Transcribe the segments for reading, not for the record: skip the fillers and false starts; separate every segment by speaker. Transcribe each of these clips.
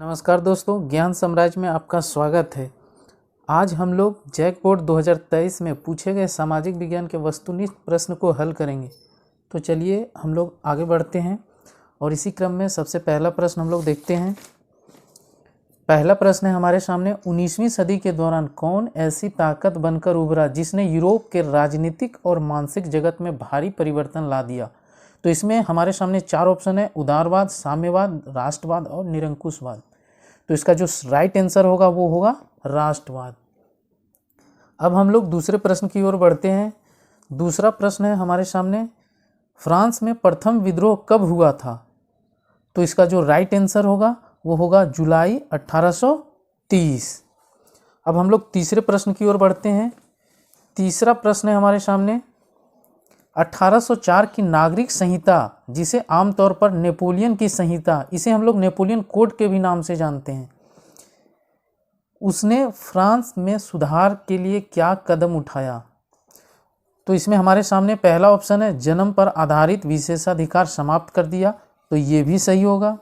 Speaker 1: नमस्कार दोस्तों, ज्ञान साम्राज्य में आपका स्वागत है। आज हम लोग जैक बोर्ड 2023 में पूछे गए सामाजिक विज्ञान के वस्तुनिष्ठ प्रश्न को हल करेंगे। तो चलिए हम लोग आगे बढ़ते हैं और इसी क्रम में सबसे पहला प्रश्न हम लोग देखते हैं। पहला प्रश्न है हमारे सामने, 19वीं सदी के दौरान कौन ऐसी ताकत बनकर उभरा जिसने यूरोप के राजनीतिक और मानसिक जगत में भारी परिवर्तन ला दिया। तो इसमें हमारे सामने चार ऑप्शन है, उदारवाद, साम्यवाद, राष्ट्रवाद और निरंकुशवाद। तो इसका जो राइट आंसर होगा वो होगा राष्ट्रवाद। अब हम लोग दूसरे प्रश्न की ओर बढ़ते हैं। दूसरा प्रश्न है हमारे सामने, फ्रांस में प्रथम विद्रोह कब हुआ था। तो इसका जो राइट आंसर होगा वो होगा जुलाई 1830। अब हम लोग तीसरे प्रश्न की ओर बढ़ते हैं। तीसरा प्रश्न है हमारे सामने, 1804 की नागरिक संहिता, जिसे आमतौर पर नेपोलियन की संहिता, इसे हम लोग नेपोलियन कोड के भी नाम से जानते हैं, उसने फ्रांस में सुधार के लिए क्या कदम उठाया। तो इसमें हमारे सामने पहला ऑप्शन है, जन्म पर आधारित विशेषाधिकार समाप्त कर दिया। तो ये भी सही होगा।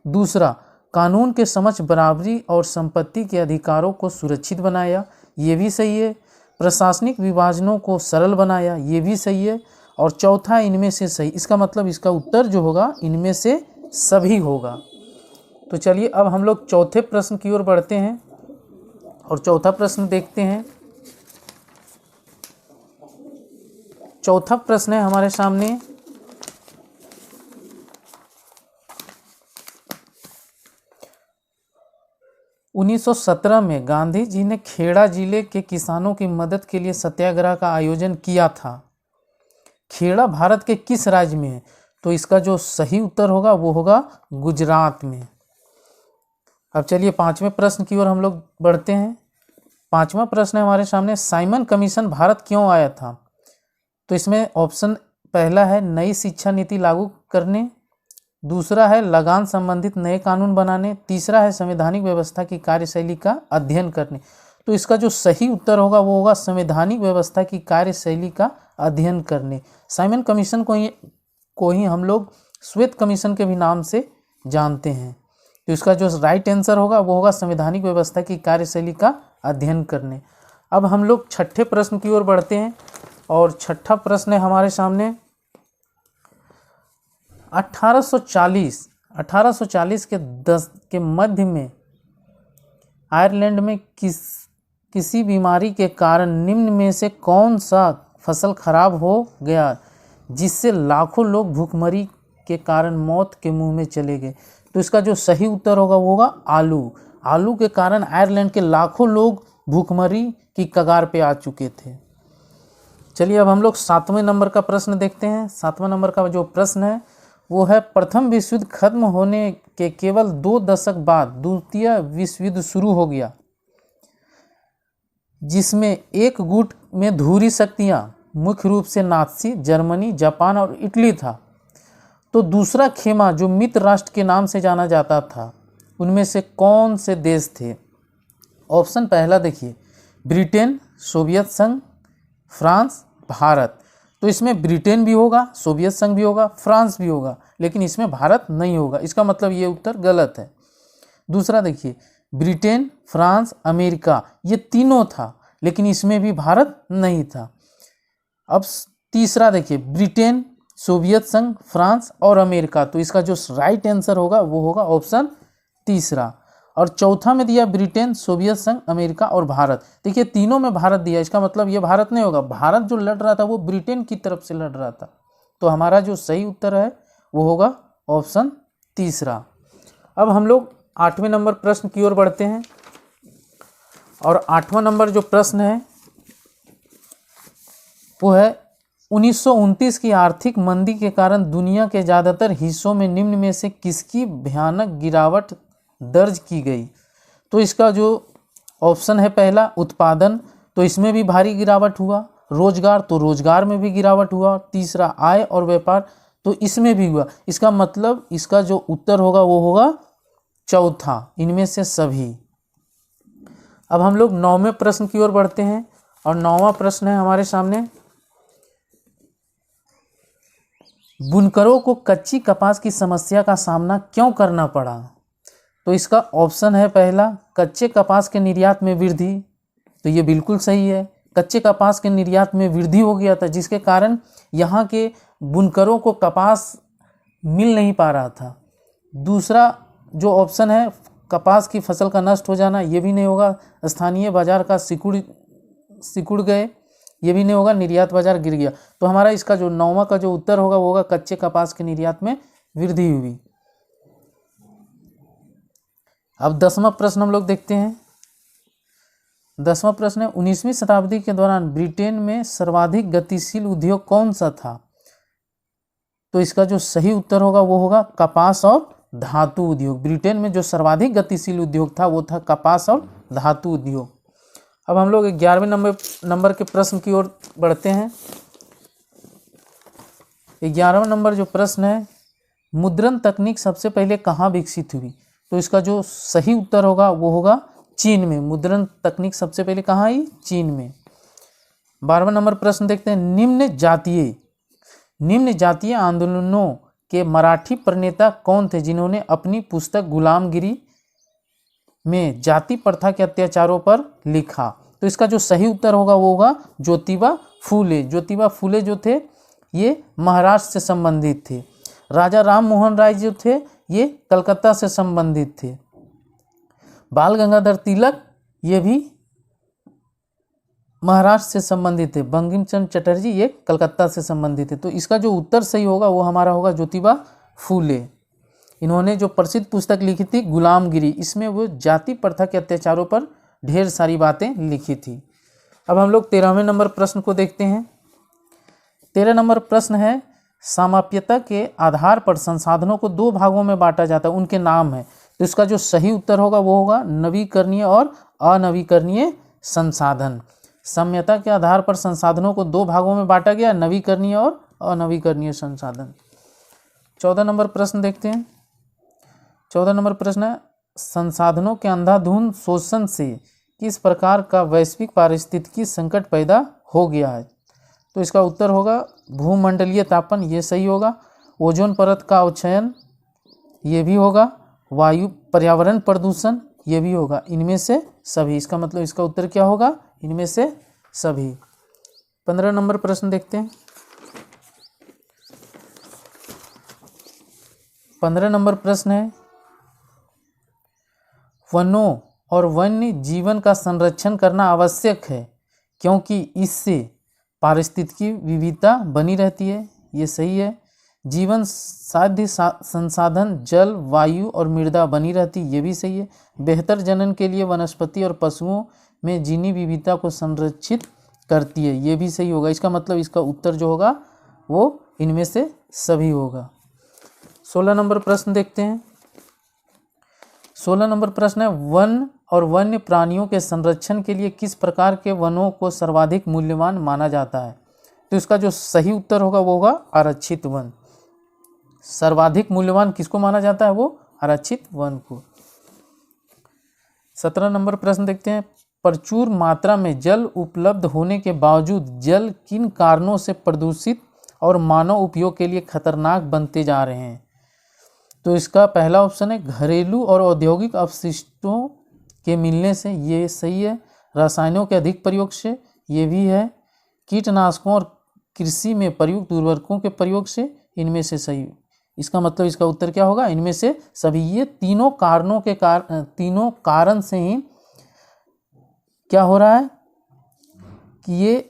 Speaker 1: दूसरा, कानून के समक्ष बराबरी और संपत्ति के अधिकारों को सुरक्षित बनाया। ये भी सही है। प्रशासनिक विभाजनों को सरल बनाया। ये भी सही है। और चौथा, इनमें से सही। इसका मतलब इसका उत्तर जो होगा इनमें से सभी होगा। तो चलिए अब हम लोग चौथे प्रश्न की ओर बढ़ते हैं और चौथा प्रश्न देखते हैं। चौथा प्रश्न है हमारे सामने, उन्नीस 1917 में गांधी जी ने खेड़ा जिले के किसानों की मदद के लिए सत्याग्रह का आयोजन किया था। खेड़ा भारत के किस राज्य में है। तो इसका जो सही उत्तर होगा वो होगा गुजरात में। अब चलिए पांचवें प्रश्न की ओर हम लोग बढ़ते हैं। पांचवा प्रश्न है हमारे सामने, साइमन कमीशन भारत क्यों आया था। तो इसमें ऑप्शन पहला है नई शिक्षा नीति लागू करने, दूसरा है लगान संबंधित नए कानून बनाने, तीसरा है संवैधानिक व्यवस्था की कार्यशैली का अध्ययन करने। तो इसका जो सही उत्तर होगा वो होगा संवैधानिक व्यवस्था की कार्यशैली का अध्ययन करने। साइमन कमीशन को ही हम लोग श्वेत कमीशन के भी नाम से जानते हैं। तो इसका जो राइट आंसर होगा वो होगा संवैधानिक व्यवस्था की कार्यशैली का अध्ययन करने। अब हम लोग छठे प्रश्न की ओर बढ़ते हैं और छठा प्रश्न है हमारे सामने, 1840 के मध्य में आयरलैंड में किसी बीमारी के कारण निम्न में से कौन सा फसल खराब हो गया जिससे लाखों लोग भूखमरी के कारण मौत के मुंह में चले गए। तो इसका जो सही उत्तर होगा वो होगा आलू। आलू के कारण आयरलैंड के लाखों लोग भूखमरी की कगार पे आ चुके थे। चलिए अब हम लोग 7वें नंबर का प्रश्न देखते हैं। 7वां नंबर का जो प्रश्न है वो है, प्रथम विश्व युद्ध खत्म होने के केवल 2 दशक बाद द्वितीय विश्व युद्ध शुरू हो गया, जिसमें एक गुट में धुरी शक्तियां मुख्य रूप से नाज़ी, जर्मनी, जापान और इटली था। तो दूसरा खेमा जो मित्र राष्ट्र के नाम से जाना जाता था, उनमें से कौन से देश थे। ऑप्शन पहला देखिए, ब्रिटेन, सोवियत संघ, फ्रांस, भारत। तो इसमें ब्रिटेन भी होगा, सोवियत संघ भी होगा, फ्रांस भी होगा, लेकिन इसमें भारत नहीं होगा। इसका मतलब ये उत्तर गलत है। दूसरा देखिए, ब्रिटेन, फ्रांस, अमेरिका, ये तीनों था, लेकिन इसमें भी भारत नहीं था। अब तीसरा देखिए, ब्रिटेन, सोवियत संघ, फ्रांस और अमेरिका। तो इसका जो राइट आंसर होगा वो होगा ऑप्शन तीसरा। और चौथा में दिया ब्रिटेन, सोवियत संघ, अमेरिका और भारत। देखिए तीनों में भारत दिया, इसका मतलब ये भारत नहीं होगा। भारत जो लड़ रहा था वो ब्रिटेन की तरफ से लड़ रहा था। तो हमारा जो सही उत्तर है वो होगा ऑप्शन तीसरा। अब हम लोग 8वें नंबर प्रश्न की ओर बढ़ते हैं और 8वां नंबर जो प्रश्न है वो है, 1929 की आर्थिक मंदी के कारण दुनिया के ज़्यादातर हिस्सों में निम्न में से किसकी भयानक गिरावट दर्ज की गई। तो इसका जो ऑप्शन है पहला, उत्पादन, तो इसमें भी भारी गिरावट हुआ। रोजगार, तो रोजगार में भी गिरावट हुआ। तीसरा, आय और व्यापार, तो इसमें भी हुआ। इसका मतलब इसका जो उत्तर होगा वो होगा चौथा, इनमें से सभी। अब हम लोग 9वें प्रश्न की ओर बढ़ते हैं और 9वां प्रश्न है हमारे सामने, बुनकरों को कच्ची कपास की समस्या का सामना क्यों करना पड़ा। तो इसका ऑप्शन है पहला, कच्चे कपास के निर्यात में वृद्धि। तो ये बिल्कुल सही है, कच्चे कपास के निर्यात में वृद्धि हो गया था, जिसके कारण यहाँ के बुनकरों को कपास मिल नहीं पा रहा था। दूसरा जो ऑप्शन है, कपास की फसल का नष्ट हो जाना, ये भी नहीं होगा। स्थानीय बाजार का सिकुड़ गए, ये भी नहीं होगा। निर्यात बाजार गिर गया। तो हमारा इसका जो 9वां का जो उत्तर होगा वो होगा कच्चे कपास के निर्यात में वृद्धि हुई। अब 10वां प्रश्न हम लोग देखते हैं। 10वां प्रश्न है, 19वीं शताब्दी के दौरान ब्रिटेन में सर्वाधिक गतिशील उद्योग कौन सा था? तो इसका जो सही उत्तर होगा वो होगा कपास और धातु उद्योग। ब्रिटेन में जो सर्वाधिक गतिशील उद्योग था वो था कपास और धातु उद्योग। अब हम लोग 11वें नंबर के प्रश्न की ओर बढ़ते हैं। 11वां नंबर जो प्रश्न है, मुद्रण तकनीक सबसे पहले कहाँ विकसित हुई? तो इसका जो सही उत्तर होगा वो होगा चीन में। मुद्रण तकनीक सबसे पहले कहाँ आई? चीन में। 12वां नंबर प्रश्न देखते हैं, निम्न जातीय आंदोलनों के मराठी प्रणेता कौन थे जिन्होंने अपनी पुस्तक गुलामगिरी में जाति प्रथा के अत्याचारों पर लिखा? तो इसका जो सही उत्तर होगा वो होगा ज्योतिबा फूले। ज्योतिबा फूले जो थे ये महाराष्ट्र से संबंधित थे। राजा राम मोहन राय जो थे ये कलकत्ता से संबंधित थे। बाल गंगाधर तिलक ये भी महाराष्ट्र से संबंधित थे। बंकिम चंद्र चटर्जी ये कलकत्ता से संबंधित थे। तो इसका जो उत्तर सही होगा वो हमारा होगा ज्योतिबा फूले। इन्होंने जो प्रसिद्ध पुस्तक लिखी थी गुलामगिरी, इसमें वो जाति प्रथा के अत्याचारों पर ढेर सारी बातें लिखी थी। अब हम लोग 13वें नंबर प्रश्न को देखते हैं। 13 नंबर प्रश्न है, सामाप्यता के आधार पर संसाधनों को 2 भागों में बांटा जाता है, उनके नाम है। तो इसका जो सही उत्तर होगा वो होगा नवीकरणीय और अनवीकरणीय संसाधन। साम्यता के आधार पर संसाधनों को 2 भागों में बांटा गया, नवीकरणीय और अनवीकरणीय संसाधन। 14 नंबर प्रश्न देखते हैं। 14 नंबर प्रश्न है, संसाधनों के अंधाधुंध शोषण से किस प्रकार का वैश्विक पारिस्थितिकी संकट पैदा हो गया है? तो इसका उत्तर होगा भूमंडलीय तापन, ये सही होगा। ओजोन परत का अवक्षयन, ये भी होगा। वायु पर्यावरण प्रदूषण, ये भी होगा। इनमें से सभी, इसका मतलब इसका उत्तर क्या होगा? इनमें से सभी। 15 नंबर प्रश्न देखते हैं। 15 नंबर प्रश्न है, वनों और वन्य जीवन का संरक्षण करना आवश्यक है क्योंकि इससे पारिस्थितिकी विविधता बनी रहती है, ये सही है। जीवन साध्य संसाधन जल, वायु और मृदा बनी रहती, ये भी सही है। बेहतर जनन के लिए वनस्पति और पशुओं में जीनी विविधता को संरक्षित करती है, ये भी सही होगा। इसका मतलब इसका उत्तर जो होगा वो इनमें से सभी होगा। 16 नंबर प्रश्न देखते हैं। 16 नंबर प्रश्न है, वन और वन्य प्राणियों के संरक्षण के लिए किस प्रकार के वनों को सर्वाधिक मूल्यवान माना जाता है? तो इसका जो सही उत्तर होगा वो होगा आरक्षित वन। सर्वाधिक मूल्यवान किसको माना जाता है? वो आरक्षित वन को। 17 नंबर प्रश्न देखते हैं, प्रचुर मात्रा में जल उपलब्ध होने के बावजूद जल किन कारणों से प्रदूषित और मानव उपयोग के लिए खतरनाक बनते जा रहे हैं? तो इसका पहला ऑप्शन है घरेलू और औद्योगिक अपशिष्टों के मिलने से, ये सही है। रसायनों के अधिक प्रयोग से, ये भी है। कीटनाशकों और कृषि में प्रयुक्त उर्वरकों के प्रयोग से, इनमें से सही। इसका मतलब इसका उत्तर क्या होगा? इनमें से सभी। ये तीनों कारण से ही क्या हो रहा है कि ये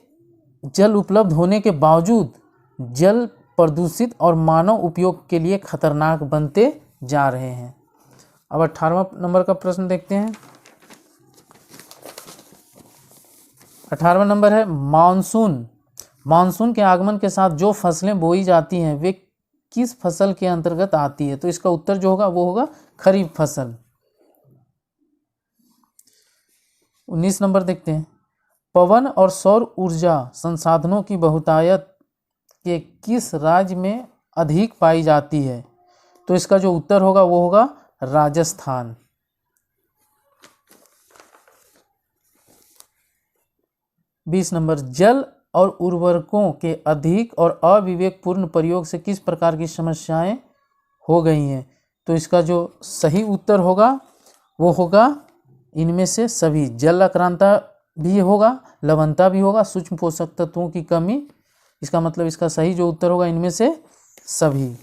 Speaker 1: जल उपलब्ध होने के बावजूद जल प्रदूषित और मानव उपयोग के लिए खतरनाक बनते जा रहे हैं। अब 18वां नंबर का प्रश्न देखते हैं। 18वां नंबर है, मानसून के आगमन के साथ जो फसलें बोई जाती हैं वे किस फसल के अंतर्गत आती है? तो इसका उत्तर जो होगा वो होगा खरीफ फसल। 19 नंबर देखते हैं, पवन और सौर ऊर्जा संसाधनों की बहुतायत के किस राज्य में अधिक पाई जाती है? तो इसका जो उत्तर होगा वो होगा राजस्थान। 20 नंबर, जल और उर्वरकों के अधिक और अविवेकपूर्ण प्रयोग से किस प्रकार की समस्याएं हो गई हैं? तो इसका जो सही उत्तर होगा वो होगा इनमें से सभी। जल अक्रांता भी होगा, लवणता भी होगा, सूक्ष्म पोषक तत्वों की कमी। इसका मतलब इसका सही जो उत्तर होगा इनमें से सभी।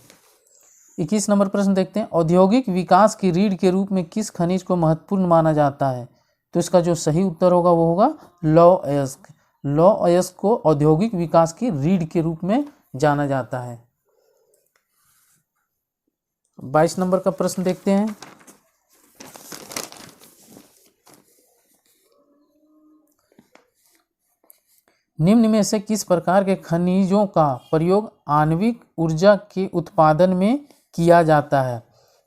Speaker 1: 21 नंबर प्रश्न देखते हैं। औद्योगिक विकास की रीढ़ के रूप में किस खनिज को महत्वपूर्ण माना जाता है? तो इसका जो सही उत्तर होगा वो होगा लौह अयस्क। लौह अयस्क को औद्योगिक विकास की रीढ़ के रूप में जाना जाता है। 22 नंबर का प्रश्न देखते हैं। निम्न में से किस प्रकार के खनिजों का प्रयोग आणविक ऊर्जा के उत्पादन में किया जाता है?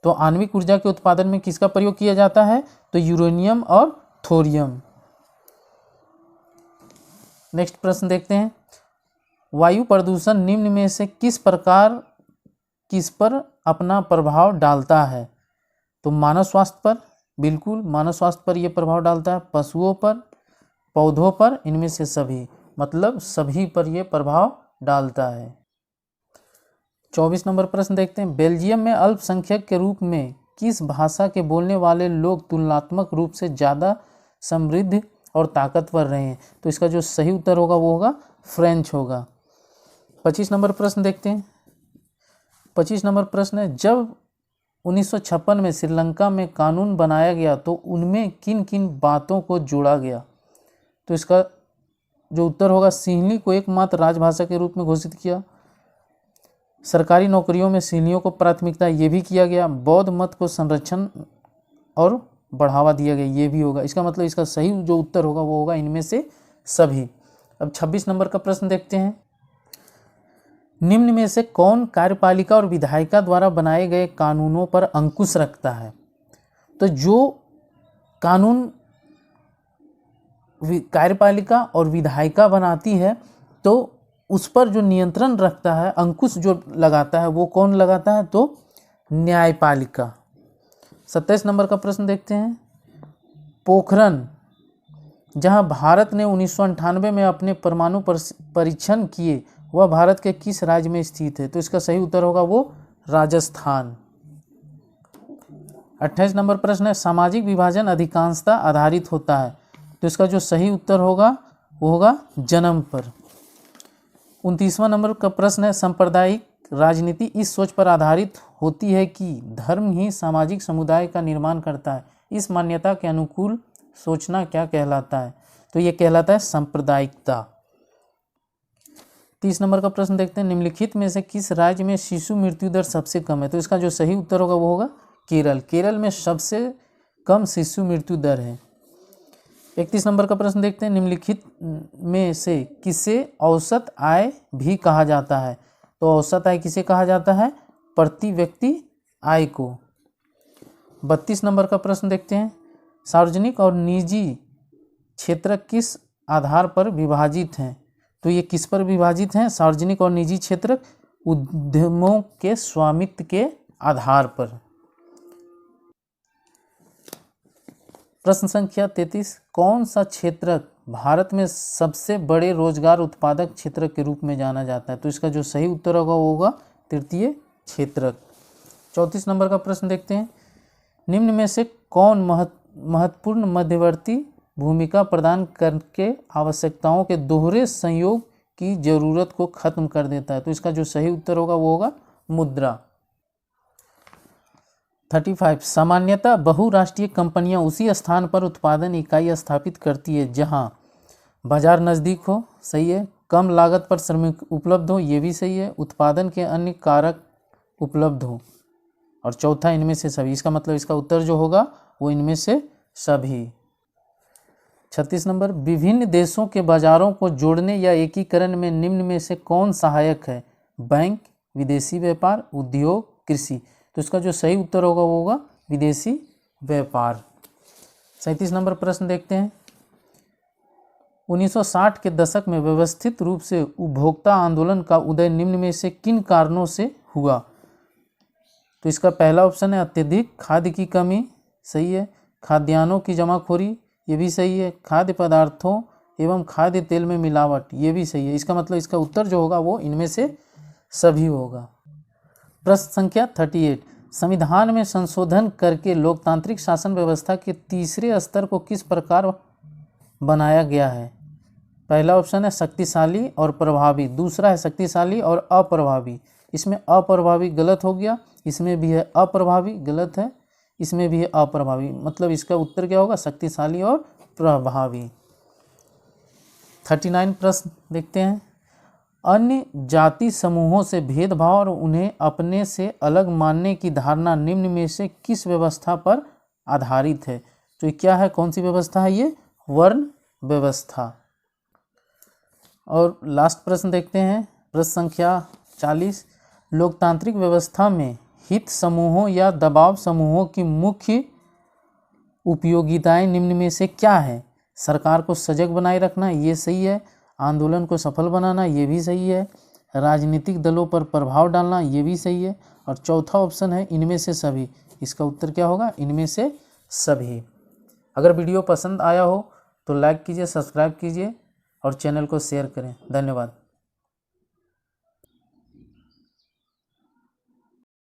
Speaker 1: तो आणविक ऊर्जा के उत्पादन में किसका प्रयोग किया जाता है? तो यूरेनियम और थोरियम। नेक्स्ट प्रश्न देखते हैं। वायु प्रदूषण निम्न में से किस पर अपना प्रभाव डालता है? तो मानव स्वास्थ्य पर, बिल्कुल मानव स्वास्थ्य पर यह प्रभाव डालता है। पशुओं पर, पौधों पर, इनमें से सभी, मतलब सभी पर यह प्रभाव डालता है। 24 नंबर प्रश्न देखते हैं। बेल्जियम में अल्पसंख्यक के रूप में किस भाषा के बोलने वाले लोग तुलनात्मक रूप से ज़्यादा समृद्ध और ताकतवर रहे हैं? तो इसका जो सही उत्तर होगा वो होगा फ्रेंच होगा। 25 नंबर प्रश्न देखते हैं। 25 नंबर प्रश्न है, जब 1956 में श्रीलंका में कानून बनाया गया तो उनमें किन किन बातों को जोड़ा गया? तो इसका जो उत्तर होगा सिंहली को एकमात्र राजभाषा के रूप में घोषित किया। सरकारी नौकरियों में सिंहलियों को प्राथमिकता, ये भी किया गया। बौद्ध मत को संरक्षण और बढ़ावा दिया गया, ये भी होगा। इसका मतलब इसका सही जो उत्तर होगा वो होगा इनमें से सभी। अब 26 नंबर का प्रश्न देखते हैं। निम्न में से कौन कार्यपालिका और विधायिका द्वारा बनाए गए कानूनों पर अंकुश रखता है? तो जो कानून कार्यपालिका और विधायिका बनाती है तो उस पर जो नियंत्रण रखता है, अंकुश जो लगाता है, वो कौन लगाता है? तो न्यायपालिका। 27 नंबर का प्रश्न देखते हैं। पोखरण, जहां भारत ने 1998 में अपने परमाणु परीक्षण किए, वह भारत के किस राज्य में स्थित है? तो इसका सही उत्तर होगा वो राजस्थान। 28 नंबर प्रश्न है। सामाजिक विभाजन अधिकांशतः आधारित होता है, तो इसका जो सही उत्तर होगा वो होगा जन्म पर। 29वां नंबर का प्रश्न है। सांप्रदायिक राजनीति इस सोच पर आधारित होती है कि धर्म ही सामाजिक समुदाय का निर्माण करता है। इस मान्यता के अनुकूल सोचना क्या कहलाता है? तो ये कहलाता है सांप्रदायिकता। 30 नंबर का प्रश्न देखते हैं। निम्नलिखित में से किस राज्य में शिशु मृत्यु दर सबसे कम है? तो इसका जो सही उत्तर होगा वो होगा केरल। केरल में सबसे कम शिशु मृत्यु दर है। 31 नंबर का प्रश्न देखते हैं। निम्नलिखित में से किसे औसत आय भी कहा जाता है? तो औसत आय किसे कहा जाता है? प्रति व्यक्ति आय को। 32 नंबर का प्रश्न देखते हैं। सार्वजनिक और निजी क्षेत्र किस आधार पर विभाजित हैं? तो ये किस पर विभाजित हैं? सार्वजनिक और निजी क्षेत्र उद्यमों के स्वामित्व के आधार पर। प्रश्न संख्या 33। कौन सा क्षेत्र भारत में सबसे बड़े रोजगार उत्पादक क्षेत्र के रूप में जाना जाता है? तो इसका जो सही उत्तर होगा वो होगा तृतीय क्षेत्र। 34 नंबर का प्रश्न देखते हैं। निम्न में से कौन महत्वपूर्ण मध्यवर्ती भूमिका प्रदान करके आवश्यकताओं के दोहरे संयोग की जरूरत को खत्म कर देता है? तो इसका जो सही उत्तर होगा वो होगा मुद्रा। 35। सामान्यतः बहुराष्ट्रीय कंपनियां उसी स्थान पर उत्पादन इकाई स्थापित करती है जहां बाजार नज़दीक हो, सही है, कम लागत पर श्रमिक उपलब्ध हो, ये भी सही है, उत्पादन के अन्य कारक उपलब्ध हो, और चौथा इनमें से सभी। इसका मतलब इसका उत्तर जो होगा वो इनमें से सभी। 36 नंबर। विभिन्न देशों के बाजारों को जोड़ने या एकीकरण में निम्न में से कौन सहायक है? बैंक, विदेशी व्यापार, उद्योग, कृषि। तो इसका जो सही उत्तर होगा वो होगा विदेशी व्यापार। 37 नंबर प्रश्न देखते हैं। 1960 के दशक में व्यवस्थित रूप से उपभोक्ता आंदोलन का उदय निम्न में से किन कारणों से हुआ? तो इसका पहला ऑप्शन है अत्यधिक खाद्य की कमी, सही है, खाद्यान्नों की जमाखोरी, ये भी सही है, खाद्य पदार्थों एवं खाद्य तेल में मिलावट, ये भी सही है। इसका मतलब इसका उत्तर जो होगा वो इनमें से सभी होगा। प्रश्न संख्या 38। संविधान में संशोधन करके लोकतांत्रिक शासन व्यवस्था के तीसरे स्तर को किस प्रकार बनाया गया है? पहला ऑप्शन है शक्तिशाली और प्रभावी, दूसरा है शक्तिशाली और अप्रभावी। इसमें अप्रभावी गलत हो गया, इसमें भी है अप्रभावी गलत है, इसमें भी है अप्रभावी, मतलब इसका उत्तर क्या होगा? शक्तिशाली और प्रभावी। 39 प्रश्न देखते हैं। अन्य जाति समूहों से भेदभाव और उन्हें अपने से अलग मानने की धारणा निम्न में से किस व्यवस्था पर आधारित है? तो ये क्या है, कौन सी व्यवस्था है? ये वर्ण व्यवस्था। और लास्ट प्रश्न देखते हैं, प्रश्न संख्या 40। लोकतांत्रिक व्यवस्था में हित समूहों या दबाव समूहों की मुख्य उपयोगिताएं निम्न में से क्या है? सरकार को सजग बनाए रखना, ये सही है। आंदोलन को सफल बनाना, ये भी सही है। राजनीतिक दलों पर प्रभाव डालना, ये भी सही है। और चौथा ऑप्शन है इनमें से सभी। इसका उत्तर क्या होगा? इनमें से सभी। अगर वीडियो पसंद आया हो तो लाइक कीजिए, सब्सक्राइब कीजिए और चैनल को शेयर करें। धन्यवाद।